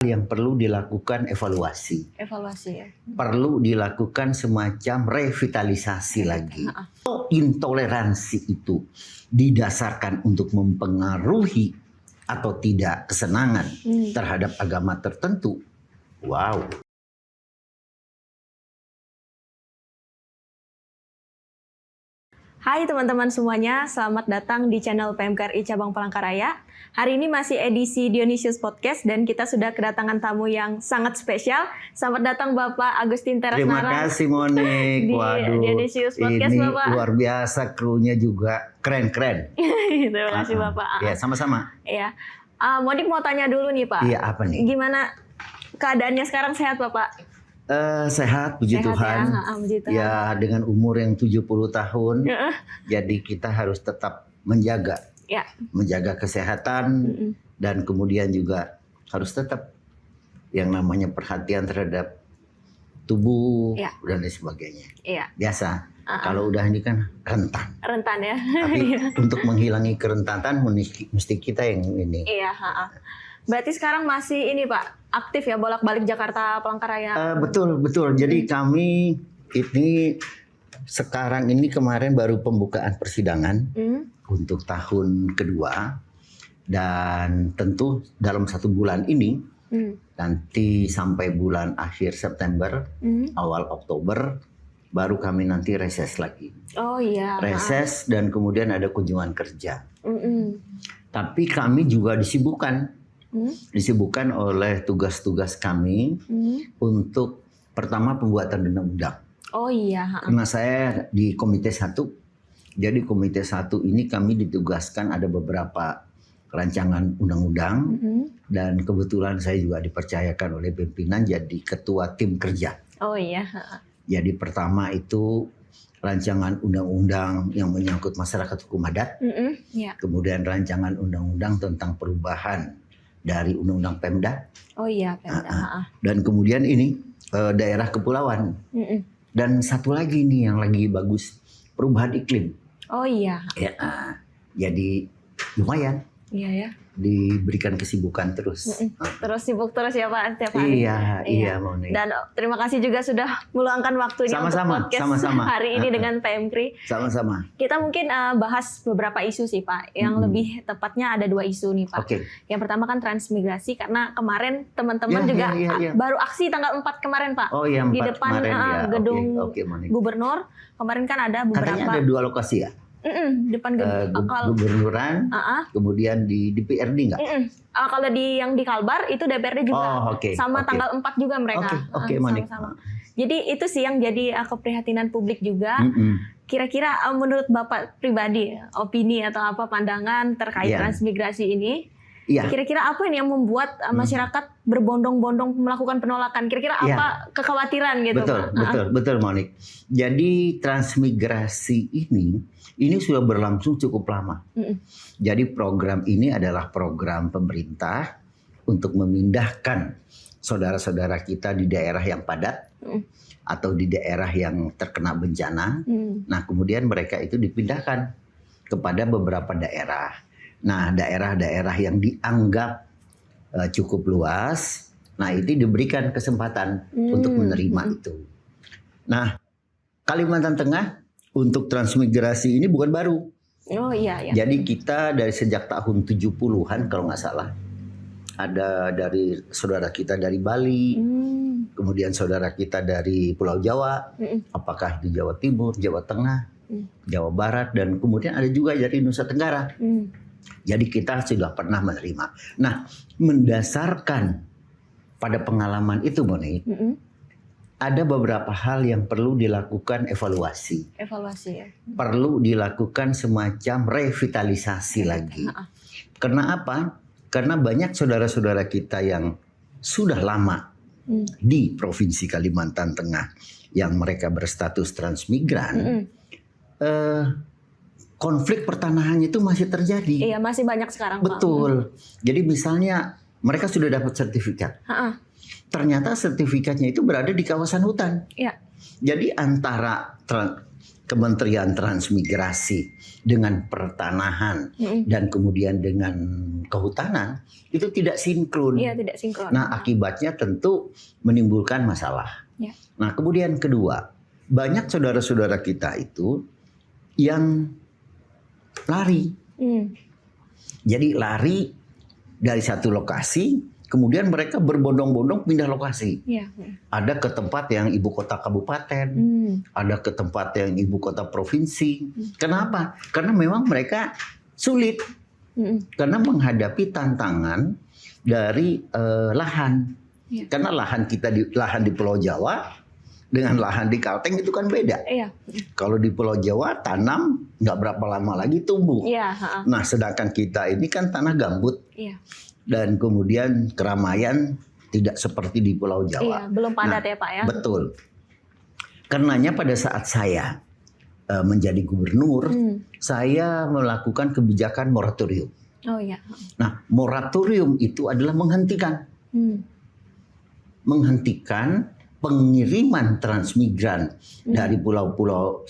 yang perlu dilakukan evaluasi. Evaluasi ya. Perlu dilakukan semacam revitalisasi lagi. Intoleransi itu didasarkan untuk mempengaruhi atau tidak kesenangan terhadap agama tertentu. Wow. Hai teman-teman semuanya, selamat datang di channel PMKRI Cabang Palangkaraya. Hari ini masih edisi Dionysius Podcast dan kita sudah kedatangan tamu yang sangat spesial. Selamat datang Bapak Agustin Teras Terima Marang. kasih Monik. Di Waduh, Dionysius Podcast, ini Bapak. luar biasa, krunya juga keren-keren. Terima kasih Bapak. Ya, sama-sama. Ya, Monik mau tanya dulu nih Pak. Iya, apa nih? Gimana keadaannya sekarang, sehat Bapak? Sehat, puji Sehat Tuhan. puji Tuhan. Ya, dengan umur yang 70 tahun, jadi kita harus tetap menjaga kesehatan dan kemudian juga harus tetap yang namanya perhatian terhadap tubuh dan lain sebagainya. Biasa. Kalau udah ini kan rentan. Rentan ya. Tapi untuk menghilangi kerentanan mesti kita yang ini. Iya. Berarti sekarang masih ini Pak, aktif ya bolak-balik Jakarta Palangkaraya? Betul. Jadi kami ini sekarang ini kemarin baru pembukaan persidangan untuk tahun kedua. Dan tentu dalam 1 bulan ini, nanti sampai bulan akhir September, awal Oktober, baru kami nanti reses lagi. Oh iya. Reses dan kemudian ada kunjungan kerja. Tapi kami juga disibukkan oleh tugas-tugas kami untuk pertama pembuatan undang-undang. Oh iya. Karena saya di Komite 1, jadi Komite 1 ini kami ditugaskan ada beberapa rancangan undang-undang dan kebetulan saya juga dipercayakan oleh pimpinan jadi ketua tim kerja. Oh iya. Jadi pertama itu rancangan undang-undang yang menyangkut masyarakat hukum adat, kemudian rancangan undang-undang tentang perubahan dari undang-undang Pemda. Oh iya, Pemda. Dan kemudian ini daerah kepulauan. Dan satu lagi nih yang lagi bagus, perubahan iklim. Oh iya. Ya, jadi lumayan. Iya ya. Diberikan kesibukan terus. Terus sibuk terus ya Pak setiap hari. Iya Monik. Dan terima kasih juga sudah meluangkan waktunya untuk podcast hari ini dengan PMKRI. Sama-sama. Kita mungkin bahas beberapa isu sih Pak. Yang lebih tepatnya ada 2 isu nih Pak. Yang pertama kan transmigrasi karena kemarin teman-teman juga baru aksi tanggal 4 kemarin Pak. Oh iya, 4 di depan gedung gubernur. Kemarin kan ada beberapa. Katanya ada 2 lokasi ya? Depan gubernuran, kemudian di DPRD nggak? Kalau yang di Kalbar itu DPRD juga, sama tanggal 4 juga mereka. Sama-sama. Jadi itu sih yang jadi keprihatinan publik juga. Kira-kira menurut Bapak pribadi, opini atau apa pandangan terkait transmigrasi ini? Kira-kira apa ini yang membuat masyarakat berbondong-bondong melakukan penolakan? Kira-kira apa kekhawatiran gitu? Betul Monik. Jadi transmigrasi ini sudah berlangsung cukup lama. Jadi program ini adalah program pemerintah untuk memindahkan saudara-saudara kita di daerah yang padat atau di daerah yang terkena bencana. Nah, kemudian mereka itu dipindahkan kepada beberapa daerah. Nah, daerah-daerah yang dianggap cukup luas, nah itu diberikan kesempatan untuk menerima itu. Nah, Kalimantan Tengah untuk transmigrasi ini bukan baru. Oh iya. Jadi kita dari sejak tahun 70-an kalau nggak salah, ada dari saudara kita dari Bali, kemudian saudara kita dari Pulau Jawa, apakah di Jawa Timur, Jawa Tengah, Jawa Barat, dan kemudian ada juga dari Nusa Tenggara. Jadi kita sudah pernah menerima. Nah, mendasarkan pada pengalaman itu, Monik, ada beberapa hal yang perlu dilakukan evaluasi. Perlu dilakukan semacam revitalisasi lagi. Karena apa? Karena banyak saudara-saudara kita yang sudah lama di Provinsi Kalimantan Tengah yang mereka berstatus transmigran, konflik pertanahannya itu masih terjadi. Iya, masih banyak sekarang, Pak. Betul. Jadi misalnya mereka sudah dapat sertifikat. Ternyata sertifikatnya itu berada di kawasan hutan. Jadi antara Kementerian Transmigrasi dengan pertanahan dan kemudian dengan kehutanan itu tidak sinkron. Iya, tidak sinkron. Nah, akibatnya tentu menimbulkan masalah. Ya. Nah, kemudian kedua, banyak saudara-saudara kita itu yang lari. Jadi lari dari satu lokasi, kemudian mereka berbondong-bondong pindah lokasi. Ya. Ada ke tempat yang ibu kota kabupaten, ada ke tempat yang ibu kota provinsi. Kenapa? Karena memang mereka sulit. Karena menghadapi tantangan dari lahan. Ya. Karena lahan di Pulau Jawa dengan lahan di Kalteng itu kan beda. Iya. Kalau di Pulau Jawa tanam nggak berapa lama lagi tumbuh. Iya. Nah, sedangkan kita ini kan tanah gambut. Iya. Dan kemudian keramaian tidak seperti di Pulau Jawa. Iya, belum padat ya Pak ya. Betul. Karenanya pada saat saya menjadi gubernur, saya melakukan kebijakan moratorium. Oh iya. Nah, moratorium itu adalah menghentikan pengiriman transmigran dari pulau-pulau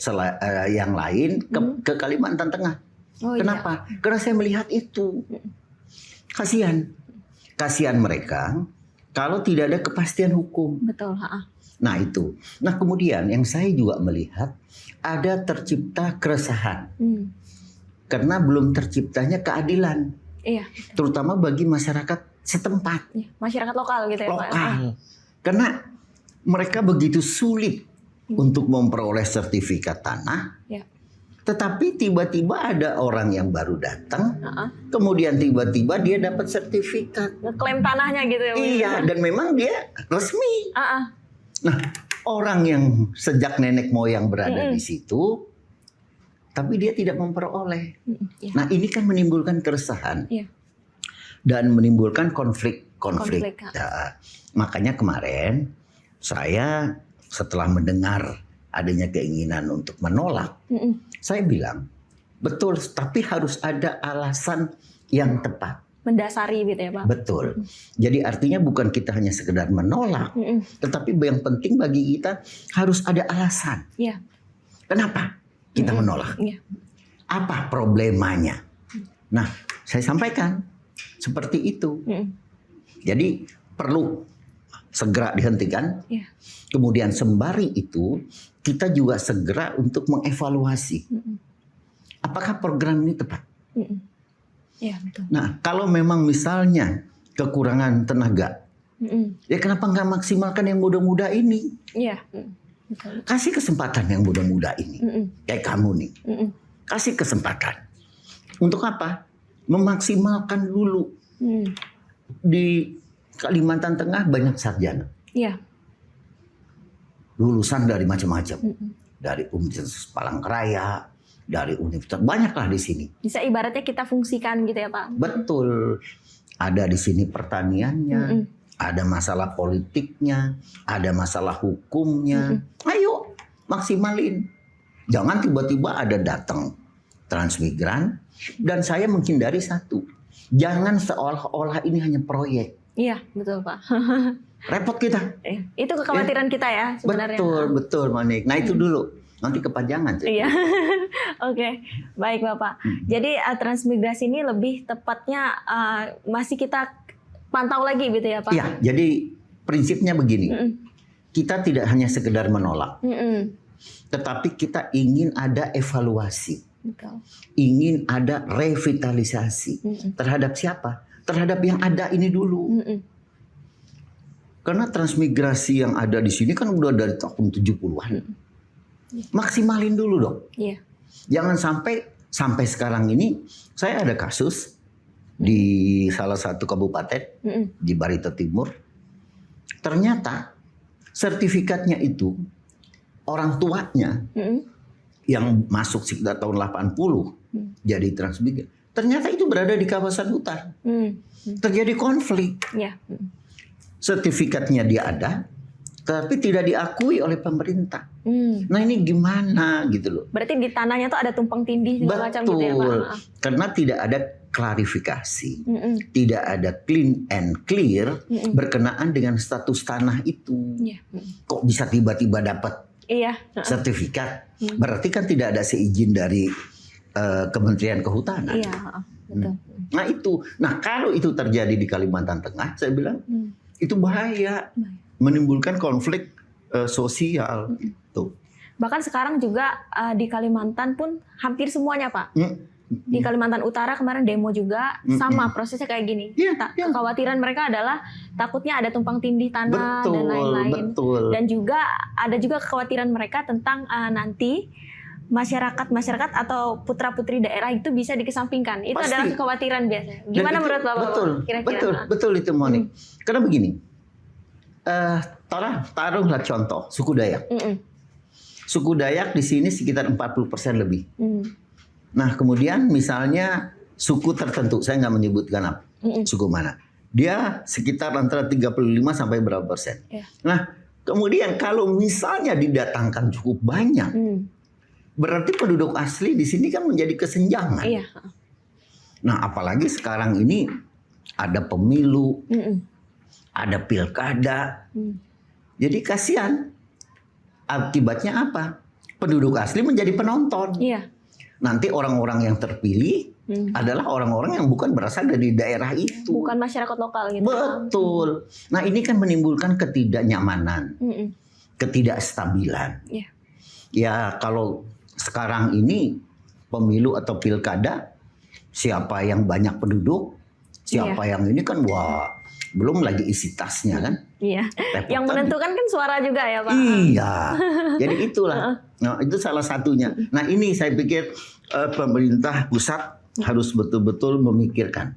yang lain ke Kalimantan Tengah. Oh, kenapa? Iya. Karena saya melihat itu kasihan mereka kalau tidak ada kepastian hukum. Betul. Nah itu. Nah kemudian yang saya juga melihat ada tercipta keresahan karena belum terciptanya keadilan. Iya. Terutama bagi masyarakat setempat. Iya. Masyarakat lokal gitu ya Pak. Lokal. Karena mereka begitu sulit untuk memperoleh sertifikat tanah. Ya. Tetapi tiba-tiba ada orang yang baru datang, kemudian tiba-tiba dia dapat sertifikat. Ngeklaim tanahnya gitu ya. Iya, dan memang dia resmi. Nah, orang yang sejak nenek moyang berada di situ, tapi dia tidak memperoleh. Nah, ini kan menimbulkan keresahan. Dan menimbulkan konflik. Ya. Makanya kemarin saya setelah mendengar adanya keinginan untuk menolak, saya bilang betul, tapi harus ada alasan yang tepat. Mendasari gitu ya Pak. Betul. Jadi artinya bukan kita hanya sekedar menolak, tetapi yang penting bagi kita harus ada alasan. Ya. Kenapa kita menolak? Ya. Apa problemanya? Nah, saya sampaikan seperti itu. Jadi perlu segera dihentikan. Ya. Kemudian sembari itu kita juga segera untuk mengevaluasi apakah program ini tepat. Ya, betul. Nah, kalau memang misalnya kekurangan tenaga, ya kenapa nggak maksimalkan yang muda-muda ini? Iya. Betul. Kasih kesempatan yang muda-muda ini, kayak kamu nih, kasih kesempatan. Untuk apa? Memaksimalkan dulu. Di Kalimantan Tengah banyak sarjana. Iya. Lulusan dari macam-macam. Dari Universitas Palangkaraya, dari universitas, banyaklah di sini. Bisa ibaratnya kita fungsikan gitu ya Pak. Betul. Ada di sini pertaniannya, ada masalah politiknya, ada masalah hukumnya. Ayo maksimalin. Jangan tiba-tiba ada datang transmigran dan saya menghindari satu. Jangan seolah-olah ini hanya proyek. Iya, betul Pak. Repot kita. Itu kekhawatiran kita ya sebenarnya. Betul Manik. Nah itu dulu. Nanti kepanjangan. Iya. Oke, baik Bapak. Jadi transmigrasi ini lebih tepatnya masih kita pantau lagi gitu ya Pak? Iya, jadi prinsipnya begini. Kita tidak hanya sekedar menolak. Tetapi kita ingin ada evaluasi. Betul. Ingin ada revitalisasi. Terhadap siapa? Terhadap yang ada ini dulu. Karena transmigrasi yang ada di sini kan udah dari tahun 70-an. Maksimalin dulu dong. Yeah. Jangan sampai sekarang ini saya ada kasus di salah satu kabupaten di Barito Timur. Ternyata sertifikatnya itu orang tuanya yang masuk sekitar tahun 80 jadi transmigran. Ternyata itu berada di kawasan hutan. Terjadi konflik. Yeah. Sertifikatnya dia ada, tapi tidak diakui oleh pemerintah. Nah ini gimana gitu loh. Berarti di tanahnya tuh ada tumpang tindih segala macam gitu ya Pak? Karena tidak ada klarifikasi, tidak ada clean and clear berkenaan dengan status tanah itu. Kok bisa tiba-tiba dapat Iya. Sertifikat. Berarti kan tidak ada seizin dari Kementerian Kehutanan. Iya, betul. Nah itu, kalau itu terjadi di Kalimantan Tengah, saya bilang itu bahaya, menimbulkan konflik sosial. Tuh. Bahkan sekarang juga di Kalimantan pun hampir semuanya, Pak. Di Kalimantan Utara kemarin demo juga sama prosesnya kayak gini. Kekhawatiran mereka adalah takutnya ada tumpang tindih tanah dan lain-lain. Dan juga ada juga kekhawatiran mereka tentang nanti masyarakat atau putra-putri daerah itu bisa dikesampingkan. Itu adalah kekhawatiran biasanya. Gimana menurut Bapak? Betul itu Monik. Karena begini, taruhlah contoh suku Dayak. Suku Dayak di sini sekitar 40% lebih. Nah kemudian misalnya suku tertentu, saya nggak menyebutkan apa, suku mana, dia sekitar antara 35 sampai berapa persen. Nah kemudian kalau misalnya didatangkan cukup banyak, berarti penduduk asli di sini kan menjadi kesenjangan. Nah apalagi sekarang ini ada pemilu, ada pilkada, jadi kasihan. Akibatnya apa? Penduduk asli menjadi penonton. Nanti orang-orang yang terpilih adalah orang-orang yang bukan berasal dari daerah itu. Bukan masyarakat lokal gitu. Betul. Nah ini kan menimbulkan ketidaknyamanan, ketidakstabilan. Ya kalau sekarang ini pemilu atau pilkada, siapa yang banyak penduduk, siapa yang ini kan belum lagi isi tasnya kan. Yang menentukan kan suara juga ya Pak. Iya. Jadi itulah. Nah, itu salah satunya. Nah, ini saya pikir pemerintah pusat harus betul-betul memikirkan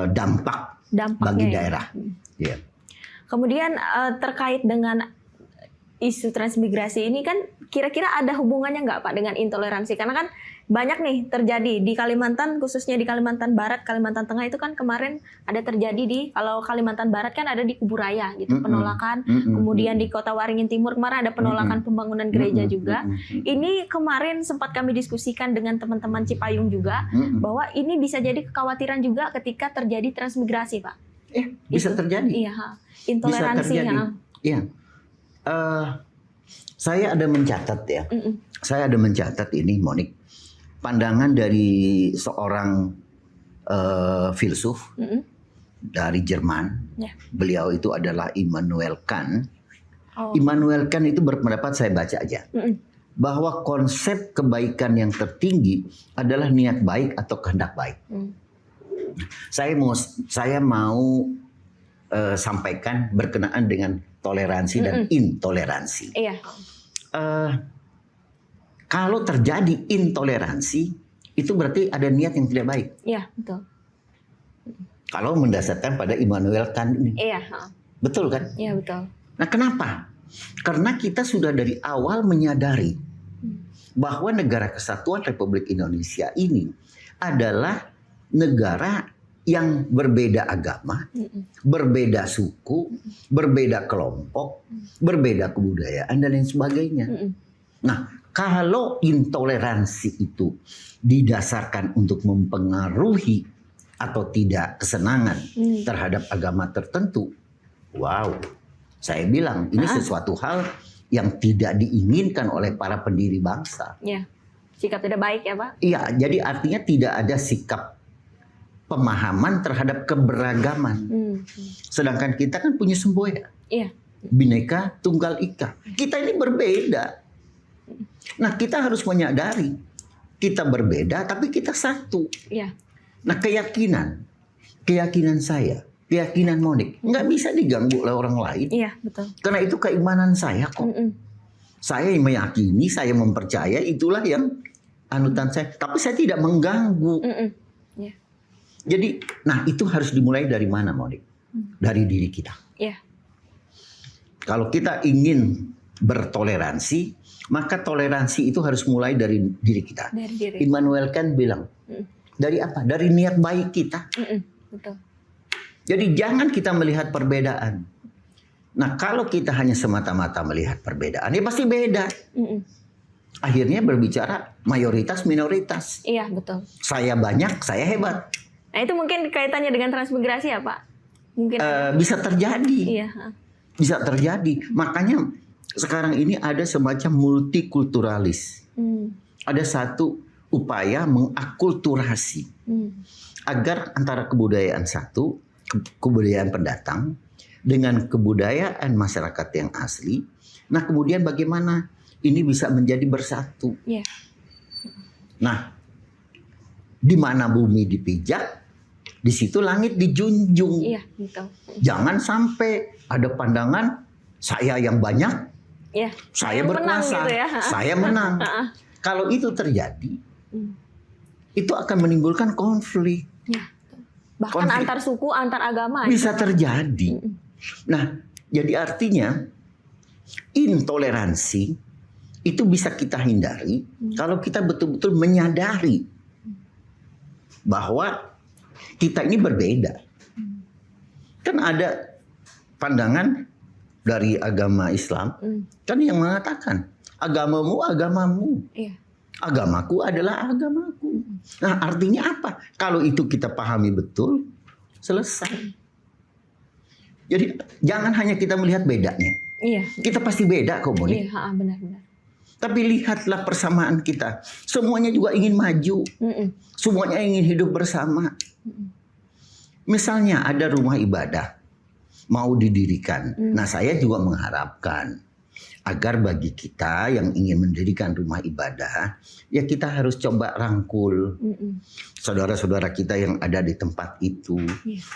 dampak bagi daerah. Kemudian terkait dengan isu transmigrasi ini kan kira-kira ada hubungannya nggak Pak dengan intoleransi? Karena kan banyak nih terjadi di Kalimantan, khususnya di Kalimantan Barat, Kalimantan Tengah itu kan kemarin ada terjadi kalau Kalimantan Barat kan ada di Kubu Raya gitu, penolakan. Kemudian di Kota Waringin Timur kemarin ada penolakan pembangunan gereja juga. Ini kemarin sempat kami diskusikan dengan teman-teman Cipayung juga bahwa ini bisa jadi kekhawatiran juga ketika terjadi transmigrasi, Pak. Bisa terjadi. Iya, intoleransi. Iya. Saya ada mencatat ya. Saya ada mencatat ini, Monik. Pandangan dari seorang filsuf dari Jerman. Beliau itu adalah Immanuel Kant. Immanuel Kant itu berpendapat, saya baca aja, bahwa konsep kebaikan yang tertinggi adalah niat baik atau kehendak baik. Saya mau sampaikan berkenaan dengan toleransi dan intoleransi. Kalau terjadi intoleransi, itu berarti ada niat yang tidak baik. Iya, betul. Kalau mendasarkan pada Immanuel Kant ini. Betul kan? Iya, betul. Nah, kenapa? Karena kita sudah dari awal menyadari bahwa negara kesatuan Republik Indonesia ini adalah negara yang berbeda agama, berbeda suku, berbeda kelompok, berbeda kebudayaan, dan lain sebagainya. Nah, kalau intoleransi itu didasarkan untuk mempengaruhi atau tidak kesenangan terhadap agama tertentu, saya bilang ini sesuatu hal yang tidak diinginkan oleh para pendiri bangsa. Sikap tidak baik ya Pak? Iya, jadi artinya tidak ada sikap pemahaman terhadap keberagaman. Sedangkan kita kan punya semboyan. Bhinneka Tunggal Ika. Kita ini berbeda. Nah, kita harus menyadari kita berbeda tapi kita satu. Nah, keyakinan saya, keyakinan Monik nggak bisa diganggu oleh orang lain. Betul. Karena itu keimanan saya kok. Saya meyakini, saya mempercaya, itulah yang anutan saya. Tapi saya tidak mengganggu. Jadi, nah itu harus dimulai dari mana, Monik? Dari diri kita. Kalau kita ingin bertoleransi, maka toleransi itu harus mulai dari diri kita. Immanuel Kant bilang, dari apa? Dari niat baik kita. Betul. Jadi jangan kita melihat perbedaan. Nah, kalau kita hanya semata-mata melihat perbedaan, ya pasti beda. Akhirnya berbicara mayoritas minoritas. Iya, betul. Saya banyak, saya hebat. Nah, itu mungkin kaitannya dengan transmigrasi ya, Pak? Mungkin bisa terjadi. Bisa terjadi. Makanya sekarang ini ada semacam multikulturalis. Ada satu upaya mengakulturasi agar antara kebudayaan satu, kebudayaan pendatang dengan kebudayaan masyarakat yang asli. Nah, kemudian bagaimana ini bisa menjadi bersatu? Yeah. Nah, di mana bumi dipijak, di situ langit dijunjung. Iya, gitu. Jangan sampai ada pandangan saya yang banyak, saya berkuasa, gitu ya. Saya menang. Kalau itu terjadi, itu akan menimbulkan konflik. Ya. Bahkan konflik antar suku, antar agama bisa terjadi. Nah, jadi artinya intoleransi itu bisa kita hindari kalau kita betul-betul menyadari bahwa kita ini berbeda. Kan ada pandangan dari agama Islam kan yang mengatakan agamamu agamamu, agamaku adalah agamaku. Nah, artinya apa? Kalau itu kita pahami betul, selesai. Jadi jangan hanya kita melihat bedanya. Iya. Kita pasti beda kok, Moni. Iya, benar-benar. Tapi lihatlah persamaan kita. Semuanya juga ingin maju. Semuanya ingin hidup bersama. Misalnya ada rumah ibadah mau didirikan. Nah, saya juga mengharapkan agar bagi kita yang ingin mendirikan rumah ibadah, ya kita harus coba rangkul saudara-saudara kita yang ada di tempat itu.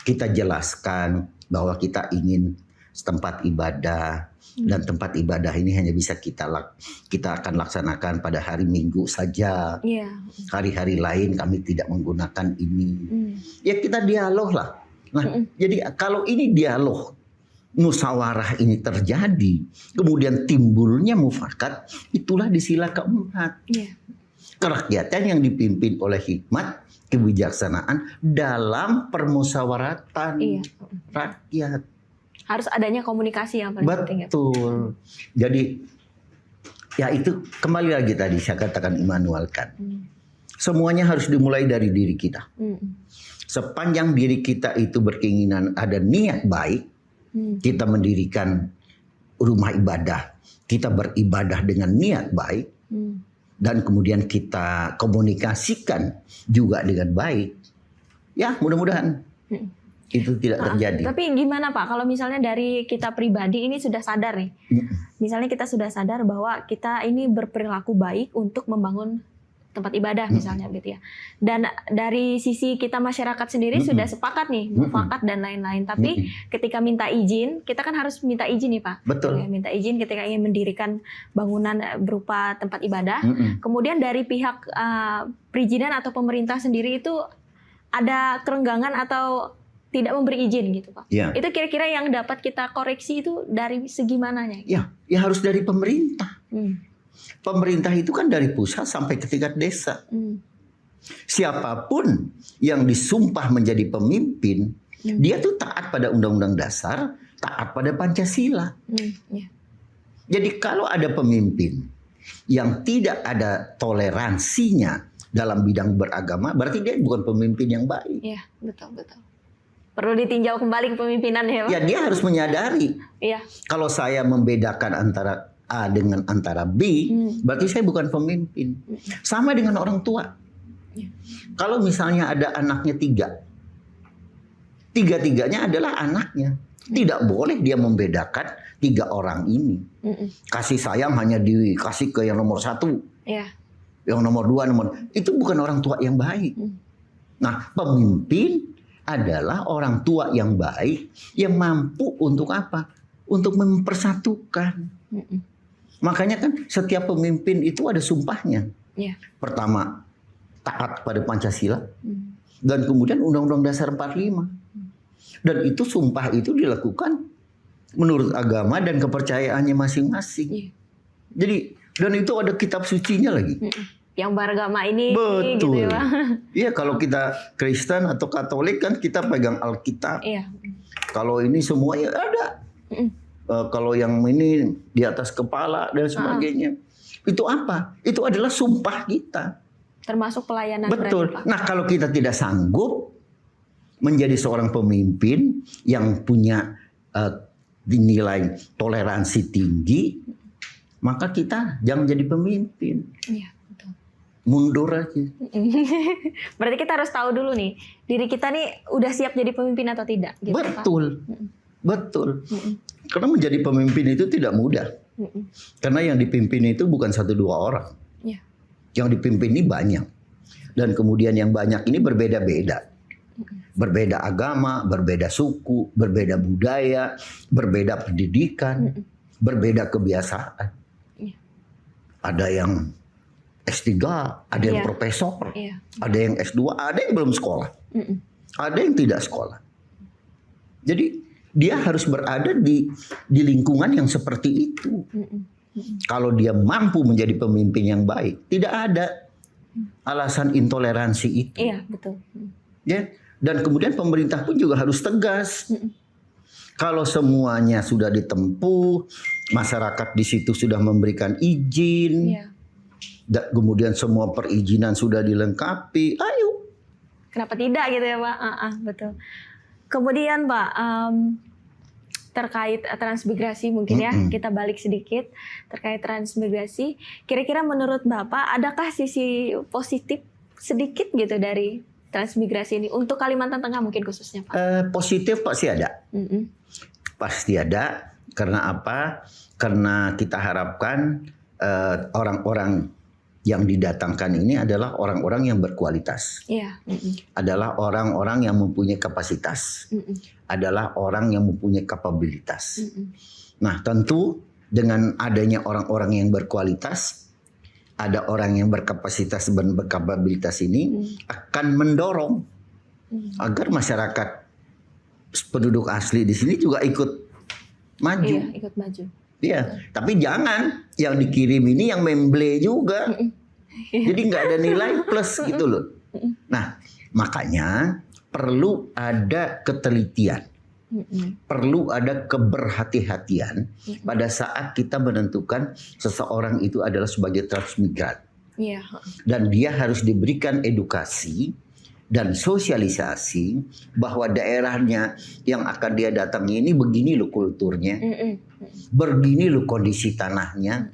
Kita jelaskan bahwa kita ingin tempat ibadah dan tempat ibadah ini hanya bisa kita akan laksanakan pada hari Minggu saja. Hari-hari lain kami tidak menggunakan ini. Ya kita dialog lah. Nah, jadi kalau ini dialog, musyawarah ini terjadi, kemudian timbulnya mufakat, itulah di sila keempat. Kerakyatan yang dipimpin oleh hikmat, kebijaksanaan dalam permusyawaratan rakyat. Harus adanya komunikasi yang paling penting. Betul. Jadi ya itu kembali lagi tadi saya katakan Immanuel Kant. Semuanya harus dimulai dari diri kita. Sepanjang diri kita itu berkeinginan ada niat baik, kita mendirikan rumah ibadah, kita beribadah dengan niat baik, dan kemudian kita komunikasikan juga dengan baik. Ya, mudah-mudahan itu tidak terjadi. Tapi gimana Pak, kalau misalnya dari kita pribadi ini sudah sadar nih, misalnya kita sudah sadar bahwa kita ini berperilaku baik untuk membangun tempat ibadah misalnya gitu ya. Dan dari sisi kita masyarakat sendiri sudah sepakat nih, mufakat dan lain-lain. Tapi ketika minta izin, kita kan harus minta izin nih Pak. Betul. Ya, minta izin ketika ingin mendirikan bangunan berupa tempat ibadah. Kemudian dari pihak perizinan atau pemerintah sendiri itu ada kerenggangan atau tidak memberi izin gitu Pak. Ya. Itu kira-kira yang dapat kita koreksi itu dari segi mananya? Gitu? Ya harus dari pemerintah. Pemerintah itu kan dari pusat sampai ke tingkat desa. Siapapun yang disumpah menjadi pemimpin, dia tuh taat pada Undang-Undang Dasar, taat pada Pancasila. Jadi kalau ada pemimpin yang tidak ada toleransinya dalam bidang beragama, berarti dia bukan pemimpin yang baik. Iya, betul. Perlu ditinjau kembali kepemimpinannya. Ya, dia harus menyadari. Iya. Kalau saya membedakan antara A dengan antara B, berarti saya bukan pemimpin. Sama dengan orang tua. Kalau misalnya ada anaknya 3, tiga-tiganya adalah anaknya. Tidak boleh dia membedakan 3 orang ini. Kasih sayang hanya dikasih ke yang nomor 1. Yang nomor 2, itu bukan orang tua yang baik. Nah, pemimpin adalah orang tua yang baik, yang mampu untuk apa? Untuk mempersatukan. Makanya kan setiap pemimpin itu ada sumpahnya. Pertama, taat pada Pancasila. Dan kemudian Undang-Undang Dasar 45. Dan itu sumpah itu dilakukan menurut agama dan kepercayaannya masing-masing. Jadi, dan itu ada kitab sucinya lagi. Yang beragama ini. Betul. Gitu ya, iya, kalau kita Kristen atau Katolik kan kita pegang Alkitab. Kalau ini semuanya ada. Kalau yang ini di atas kepala dan sebagainya. Itu apa? Itu adalah sumpah kita. Termasuk pelayanan. Betul. Berarti, Pak. Nah, kalau kita tidak sanggup menjadi seorang pemimpin yang punya nilai toleransi tinggi, maka kita jangan jadi pemimpin. Iya, betul. Mundur aja. Berarti kita harus tahu dulu nih, diri kita nih udah siap jadi pemimpin atau tidak. Gitu, betul, betul. Karena menjadi pemimpin itu tidak mudah. Karena yang dipimpin itu bukan 1-2 orang. Ya. Yang dipimpin ini banyak. Dan kemudian yang banyak ini berbeda-beda. Berbeda agama, berbeda suku, berbeda budaya, berbeda pendidikan, berbeda kebiasaan. Ya. Ada yang S3, ada yang profesor, ada yang S2, ada yang belum sekolah, ada yang tidak sekolah. Jadi dia harus berada di lingkungan yang seperti itu. Kalau dia mampu menjadi pemimpin yang baik, tidak ada alasan intoleransi itu. Iya, betul. Ya, dan kemudian pemerintah pun juga harus tegas. Kalau semuanya sudah ditempuh, masyarakat di situ sudah memberikan izin. Dan kemudian semua perizinan sudah dilengkapi, ayo. Kenapa tidak gitu ya Pak? Betul. Kemudian Pak, terkait transmigrasi mungkin ya, kita balik sedikit terkait transmigrasi. Kira-kira menurut Bapak, adakah sisi positif sedikit gitu dari transmigrasi ini untuk Kalimantan Tengah mungkin khususnya Pak? Positif pasti ada. Pasti ada. Karena apa? Karena kita harapkan orang-orang yang didatangkan ini adalah orang-orang yang berkualitas, adalah orang-orang yang mempunyai kapasitas, adalah orang yang mempunyai kapabilitas. Nah, tentu dengan adanya orang-orang yang berkualitas, ada orang yang berkapasitas dan berkapabilitas ini akan mendorong agar masyarakat penduduk asli di sini juga ikut maju. Iya, ikut maju. Iya, tapi jangan yang dikirim ini yang memble juga. Jadi nggak ada nilai plus gitu loh. Nah, makanya perlu ada ketelitian. Perlu ada keberhati-hatian pada saat kita menentukan seseorang itu adalah sebagai transmigran. Dan dia harus diberikan edukasi dan sosialisasi bahwa daerahnya yang akan dia datangi ini begini loh kulturnya, begini loh kondisi tanahnya,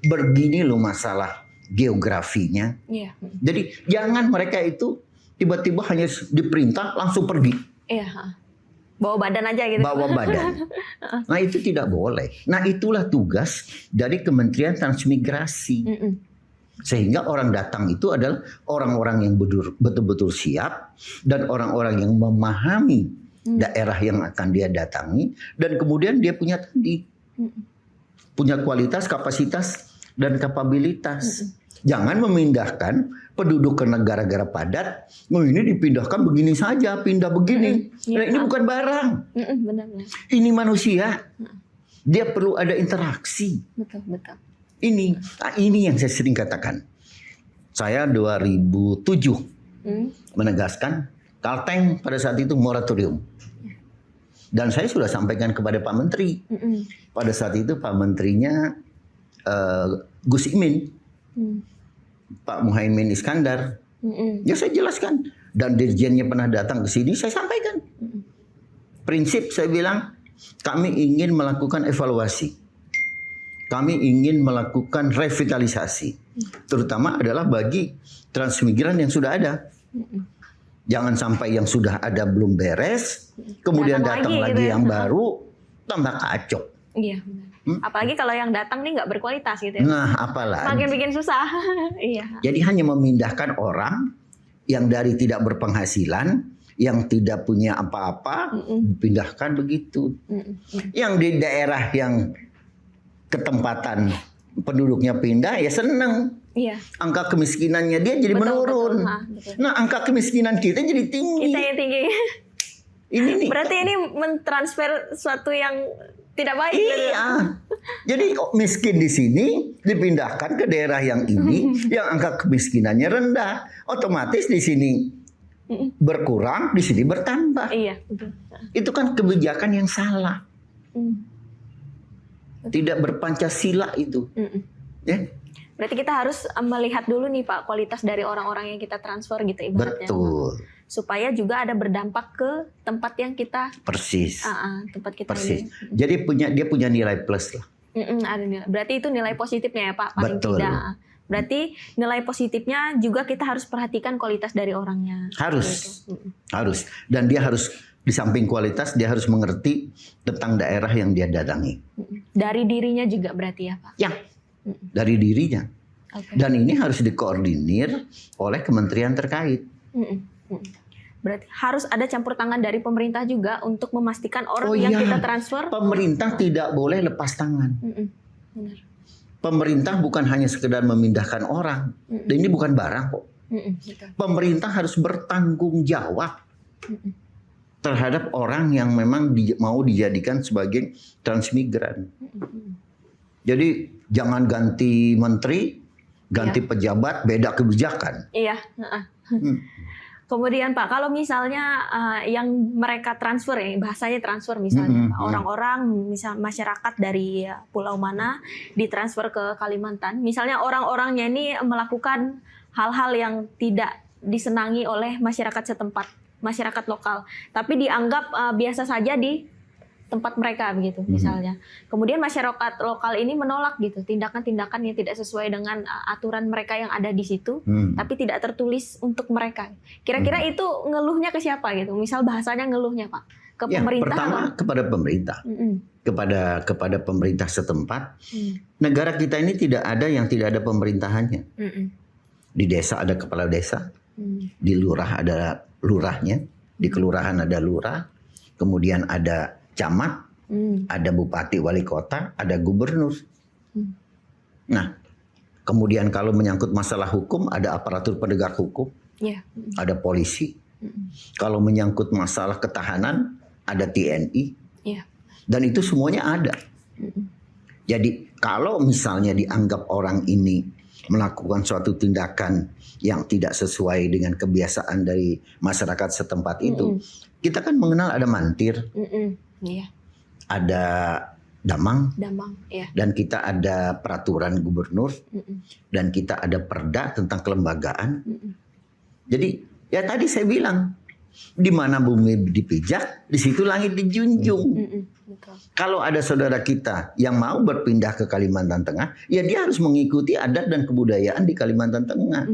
begini loh masalah geografinya. Jadi jangan mereka itu tiba-tiba hanya diperintah langsung pergi. Bawa badan aja gitu. Bawa badan. Nah itu tidak boleh. Nah itulah tugas dari Kementerian Transmigrasi. Sehingga orang datang itu adalah orang-orang yang betul-betul siap dan orang-orang yang memahami daerah yang akan dia datangi dan kemudian dia punya punya kualitas, kapasitas dan kapabilitas. Jangan memindahkan penduduk ke negara-negara padat. Ini dipindahkan begini saja, pindah begini. Nah, ini bukan barang. Benar-benar. Ini manusia. Dia perlu ada interaksi. Betul. Ini yang saya sering katakan. Saya 2007 menegaskan Kalteng pada saat itu moratorium. Dan saya sudah sampaikan kepada Pak Menteri. Pada saat itu Pak Menterinya Gus Imin, Pak Muhaimin Iskandar. Ya saya jelaskan. Dan dirjennya pernah datang ke sini, saya sampaikan. Prinsip saya bilang, kami ingin melakukan evaluasi. Kami ingin melakukan revitalisasi, terutama adalah bagi transmigran yang sudah ada. Jangan sampai yang sudah ada belum beres, kemudian datang lagi gitu yang baru, tambah kacau. Iya, benar. Apalagi kalau yang datang nih nggak berkualitas gitu ya. Nah, apalagi. Makin bikin susah. Iya. Jadi hanya memindahkan orang yang dari tidak berpenghasilan, yang tidak punya apa-apa, dipindahkan begitu. Yang di daerah yang ketempatan penduduknya pindah ya seneng. Iya. Angka kemiskinannya dia jadi menurun. Betul. Nah, angka kemiskinan kita jadi tinggi. Kita yang tinggi. Ini nih. Berarti ini mentransfer sesuatu yang tidak baik. Iya. Jadi miskin di sini dipindahkan ke daerah yang ini yang angka kemiskinannya rendah. Otomatis di sini berkurang, di sini bertambah. Iya, betul. Itu kan kebijakan yang salah. Tidak berpancasila itu. Ya. Berarti kita harus melihat dulu nih Pak kualitas dari orang-orang yang kita transfer gitu ibaratnya. Betul. Supaya juga ada berdampak ke tempat yang kita persis. Tempat kita persis. ini. Jadi dia punya nilai plus lah. Ada nilai. Berarti itu nilai positifnya ya Pak, paling Betul. tidak. Berarti nilai positifnya juga kita harus perhatikan kualitas dari orangnya. Harus, harus. Dan dia harus, di samping kualitas, dia harus mengerti tentang daerah yang dia datangi. Dari dirinya juga berarti ya Pak? Ya, dari dirinya. Okay. Dan ini harus dikoordinir oleh kementerian terkait. Berarti harus ada campur tangan dari pemerintah juga untuk memastikan orang yang kita transfer. Pemerintah tidak boleh lepas tangan. Benar. Pemerintah bukan hanya sekedar memindahkan orang. Dan ini bukan barang kok. Pemerintah harus bertanggung jawab terhadap orang yang memang mau dijadikan sebagai transmigran. Jadi jangan ganti menteri, ganti pejabat, beda kebijakan. Iya. Kemudian Pak, kalau misalnya yang mereka transfer ya, bahasanya transfer misalnya, orang-orang misal masyarakat dari pulau mana ditransfer ke Kalimantan, misalnya orang-orangnya ini melakukan hal-hal yang tidak disenangi oleh masyarakat setempat, masyarakat lokal, tapi dianggap biasa saja di tempat mereka begitu misalnya. Kemudian masyarakat lokal ini menolak gitu tindakan-tindakan yang tidak sesuai dengan aturan mereka yang ada di situ, tapi tidak tertulis untuk mereka. Kira-kira itu ngeluhnya ke siapa gitu? Misal bahasanya ngeluhnya Pak ke pemerintah. Pertama kepada pemerintah, kepada pemerintah setempat. Negara kita ini tidak ada yang tidak ada pemerintahannya. Di desa ada kepala desa, di lurah ada lurahnya, di kelurahan ada lurah, kemudian ada camat, ada bupati wali kota, ada gubernur. Nah, kemudian kalau menyangkut masalah hukum, ada aparatur penegak hukum, ada polisi. Kalau menyangkut masalah ketahanan, ada TNI. Dan itu semuanya ada. Jadi kalau misalnya dianggap orang ini melakukan suatu tindakan yang tidak sesuai dengan kebiasaan dari masyarakat setempat itu, kita kan mengenal ada mantir. Ada damang, dan kita ada peraturan gubernur, dan kita ada perda tentang kelembagaan. Jadi ya tadi saya bilang, di mana bumi dipijak, di situ langit dijunjung. Kalau ada saudara kita yang mau berpindah ke Kalimantan Tengah, ya dia harus mengikuti adat dan kebudayaan di Kalimantan Tengah.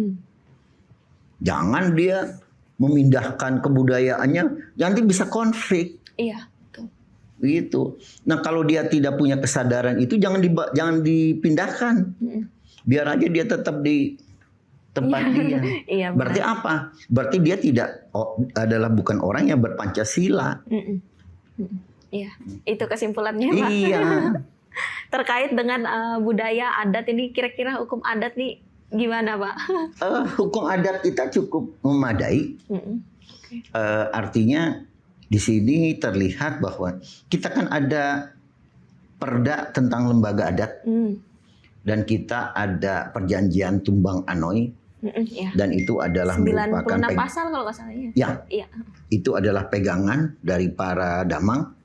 Jangan dia memindahkan kebudayaannya, nanti bisa konflik. Begitu. Nah kalau dia tidak punya kesadaran itu jangan dipindahkan. Biar aja dia tetap di tempat dia. Berarti apa? Berarti dia adalah bukan orang yang berpancasila. Itu kesimpulannya Pak. Terkait dengan budaya adat ini, kira-kira hukum adat nih gimana Pak? Hukum adat kita cukup memadai. Artinya di sini terlihat bahwa kita kan ada perda tentang lembaga adat, dan kita ada perjanjian Tumbang Anoy, dan itu adalah 96 pasal kalau nggak salah ya. Itu adalah pegangan dari para damang,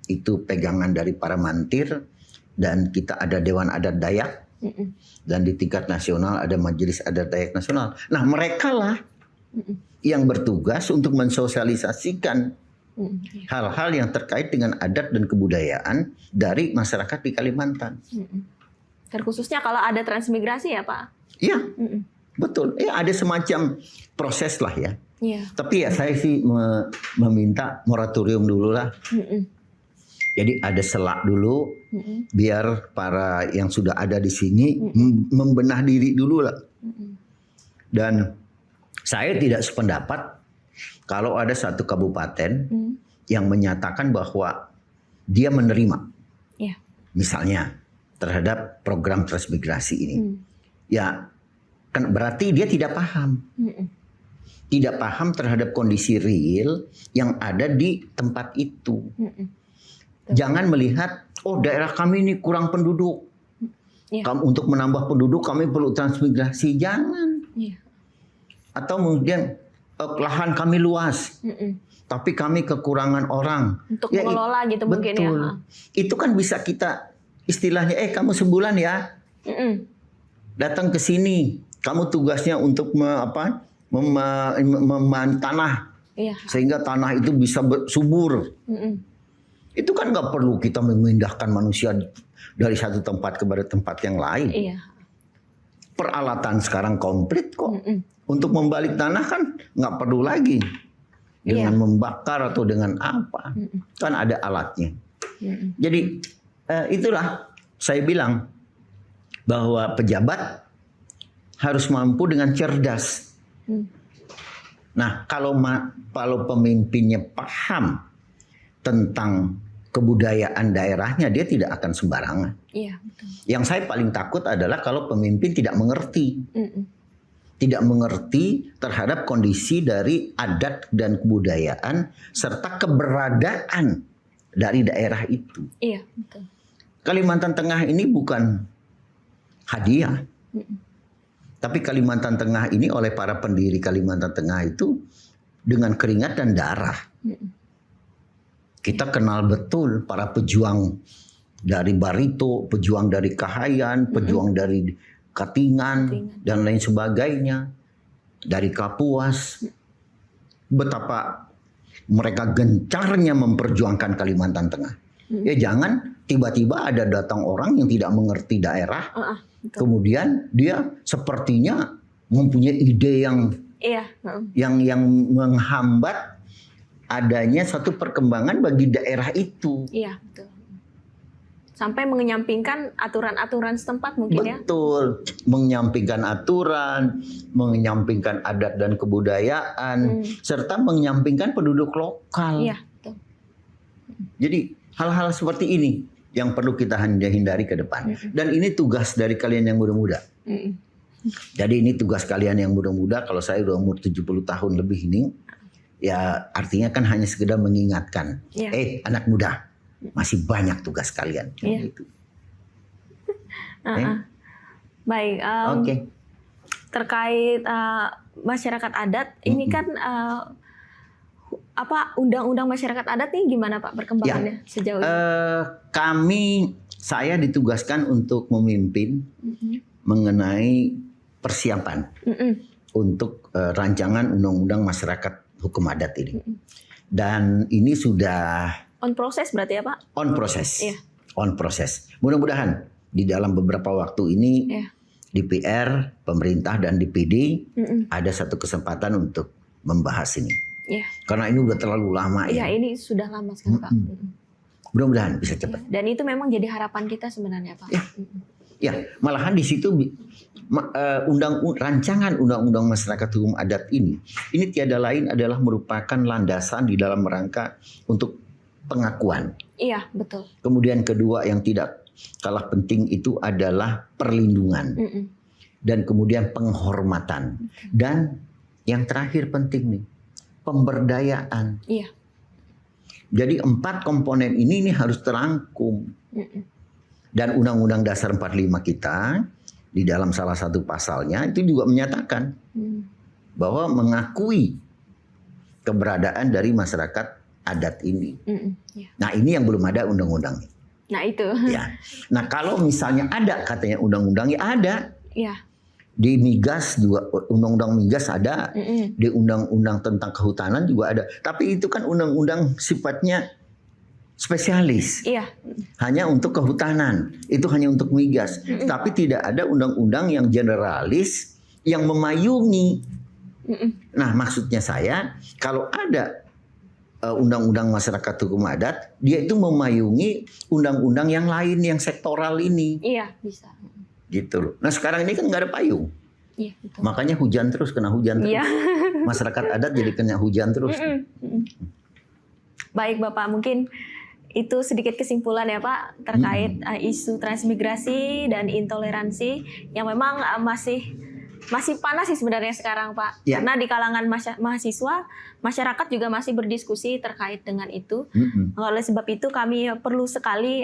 itu pegangan dari para mantir, dan kita ada Dewan Adat Dayak, dan di tingkat nasional ada Majelis Adat Dayak Nasional. Nah mereka lah yang bertugas untuk mensosialisasikan hal-hal yang terkait dengan adat dan kebudayaan dari masyarakat di Kalimantan. Terkhususnya kalau ada transmigrasi ya Pak? Iya, betul. Ya ada semacam proses lah ya. Tapi ya saya sih meminta moratorium dulu lah. Jadi ada selak dulu, biar para yang sudah ada di sini membenah diri dulu lah. Dan saya tidak sependapat kalau ada satu kabupaten yang menyatakan bahwa dia menerima, misalnya terhadap program transmigrasi ini, ya kan berarti dia tidak paham, tidak paham terhadap kondisi real yang ada di tempat itu. Jangan melihat, oh daerah kami ini kurang penduduk, untuk menambah penduduk kami perlu transmigrasi, jangan. Atau kemudian lahan kami luas, tapi kami kekurangan orang untuk mengelola gitu. Betul. Mungkin ya. Itu kan bisa kita istilahnya, kamu sebulan ya, datang ke sini, kamu tugasnya untuk tanah, sehingga tanah itu bisa subur. Itu kan nggak perlu kita memindahkan manusia dari satu tempat kepada tempat yang lain. Iya. Peralatan sekarang komplit kok. Untuk membalik tanah kan nggak perlu lagi dengan membakar atau dengan apa. Kan ada alatnya. Jadi itulah saya bilang bahwa pejabat harus mampu dengan cerdas. Nah, kalau pemimpinnya paham tentang kebudayaan daerahnya, dia tidak akan sembarangan. Iya, betul. Yang saya paling takut adalah kalau pemimpin tidak mengerti. Tidak mengerti terhadap kondisi dari adat dan kebudayaan serta keberadaan dari daerah itu. Iya, betul. Kalimantan Tengah ini bukan hadiah. Tapi Kalimantan Tengah ini oleh para pendiri Kalimantan Tengah itu dengan keringat dan darah. Kita kenal betul para pejuang dari Barito, pejuang dari Kahayan, pejuang dari Katingan, dan lain sebagainya. Dari Kapuas. Betapa mereka gencarnya memperjuangkan Kalimantan Tengah. Ya jangan tiba-tiba ada datang orang yang tidak mengerti daerah. Kemudian dia sepertinya mempunyai ide yang menghambat adanya satu perkembangan bagi daerah itu. Iya, betul. Sampai menyampingkan aturan-aturan setempat mungkin ya. Betul, menyampingkan aturan, menyampingkan adat dan kebudayaan, serta menyampingkan penduduk lokal. Iya, betul. Jadi hal-hal seperti ini yang perlu kita hindari ke depan. Dan ini tugas dari kalian yang muda-muda. Jadi ini tugas kalian yang muda-muda. Kalau saya udah umur 70 tahun lebih ini, ya artinya kan hanya sekedar mengingatkan. Anak muda, masih banyak tugas kalian. Gitu. Baik. Terkait masyarakat adat, ini kan undang-undang masyarakat adat nih gimana Pak perkembangannya sejauh ini? Saya ditugaskan untuk memimpin mengenai persiapan untuk rancangan undang-undang masyarakat hukum adat ini. Dan ini sudah on proses berarti ya Pak? On proses. On proses. Mudah-mudahan di dalam beberapa waktu ini DPR, pemerintah dan DPD ada satu kesempatan untuk membahas ini. Karena ini udah terlalu lama ya. Ini sudah lama sekali Pak. Mudah-mudahan bisa cepat. Dan itu memang jadi harapan kita sebenarnya Pak. Ya, malahan di situ rancangan undang-undang masyarakat hukum adat ini tiada lain adalah merupakan landasan di dalam rangka untuk pengakuan. Iya, betul. Kemudian kedua yang tidak kalah penting itu adalah perlindungan. Dan kemudian penghormatan. Dan yang terakhir penting nih, pemberdayaan. Iya. Jadi 4 komponen ini harus terangkum. Dan Undang-Undang Dasar 45 kita di dalam salah satu pasalnya itu juga menyatakan bahwa mengakui keberadaan dari masyarakat adat ini. Nah ini yang belum ada undang-undangnya. Nah itu. Ya. Nah kalau misalnya ada katanya undang-undangnya ada. Iya. Di migas juga undang-undang migas ada, di undang-undang tentang kehutanan juga ada. Tapi itu kan undang-undang sifatnya spesialis. Iya. Hanya untuk kehutanan, itu hanya untuk migas. Tapi tidak ada undang-undang yang generalis yang memayungi. Nah, maksudnya saya kalau ada undang-undang masyarakat hukum adat, dia itu memayungi undang-undang yang lain yang sektoral ini. Iya, bisa. Gitu loh. Nah sekarang ini kan nggak ada payung. Iya, betul. Makanya hujan terus, kena hujan terus. Iya. Masyarakat adat jadi kena hujan terus. Baik Bapak, mungkin itu sedikit kesimpulan ya Pak terkait isu transmigrasi dan intoleransi yang memang masih panas sih sebenarnya sekarang Pak. Karena di kalangan mahasiswa, masyarakat juga masih berdiskusi terkait dengan itu. Oleh sebab itu kami perlu sekali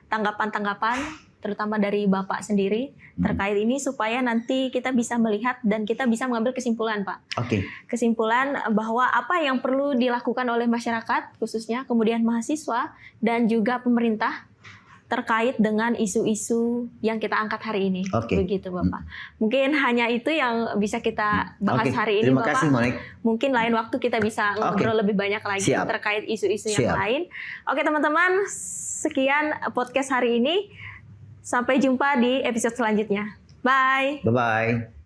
tanggapan-tanggapan terutama dari Bapak sendiri terkait ini supaya nanti kita bisa melihat dan kita bisa mengambil kesimpulan Pak. Kesimpulan bahwa apa yang perlu dilakukan oleh masyarakat khususnya kemudian mahasiswa dan juga pemerintah terkait dengan isu-isu yang kita angkat hari ini. Begitu Bapak. Mungkin hanya itu yang bisa kita bahas hari ini. Terima kasih, Monik. Mungkin lain waktu kita bisa ngobrol lebih banyak lagi terkait isu-isu yang lain. Oke teman-teman, sekian podcast hari ini. Sampai jumpa di episode selanjutnya. Bye. Bye-bye.